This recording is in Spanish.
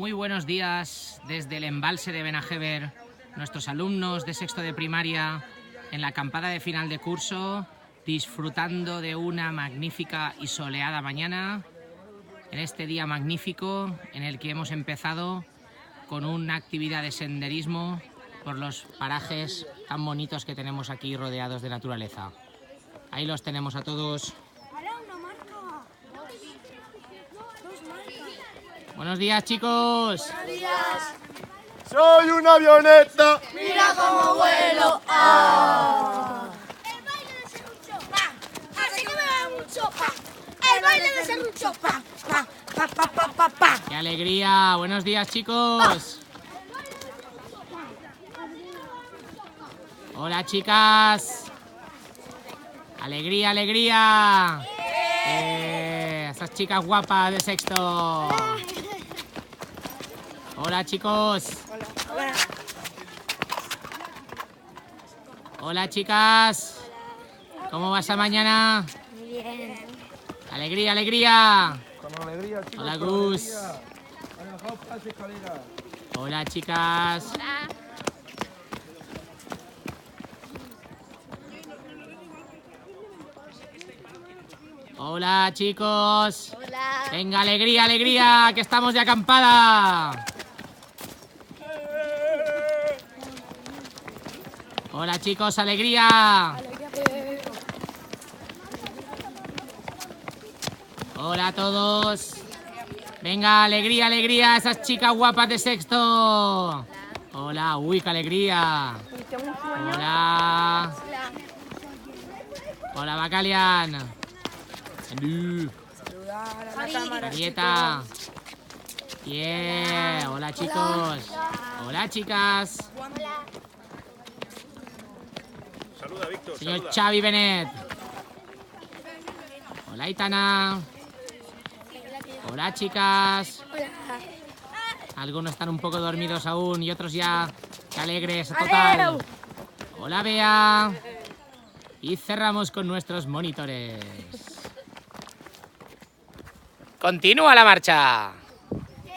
Muy buenos días desde el embalse de Benajever, nuestros alumnos de sexto de primaria en la acampada de final de curso, disfrutando de una magnífica y soleada mañana, en este día magnífico en el que hemos empezado con una actividad de senderismo por los parajes tan bonitos que tenemos aquí rodeados de naturaleza. Ahí los tenemos a todos. Buenos días, chicos. Buenos días. ¡Soy una avioneta! ¡Mira cómo vuelo! ¡Ah! El baile de serrucho, pa. Así que me va mucho, pa. El baile de serrucho, pa. Pa, pa, pa, pa, pa. ¡Qué alegría! Buenos días, chicos. Hola, chicas. ¡Alegría, alegría! Esas chicas guapas de sexto. Hola, chicos. Hola. Hola, chicas. ¿Cómo va esa mañana? Muy bien. ¡Alegría, alegría! Con alegría, chicos. Hola, con Gus. alegría. Vale, bajaos por las escaleras. Hola, chicas. Hola, chicos. Hola. Venga, alegría, alegría, que estamos de acampada. Hola, chicos, alegría. Hola a todos. Venga, alegría, alegría, esas chicas guapas de sexto. Hola, uy, qué alegría. Hola. Hola, Bacalian. Saludar a la cámara, Marieta. Yeah. Hola, chicos. Hola, chicas. Saluda, Víctor. Señor saluda. Xavi Benet. Hola, Itana. Hola, chicas. Algunos están un poco dormidos aún y otros ya. ¡Qué alegres! Total. Hola, Bea. Y cerramos con nuestros monitores. ¡Continúa la marcha!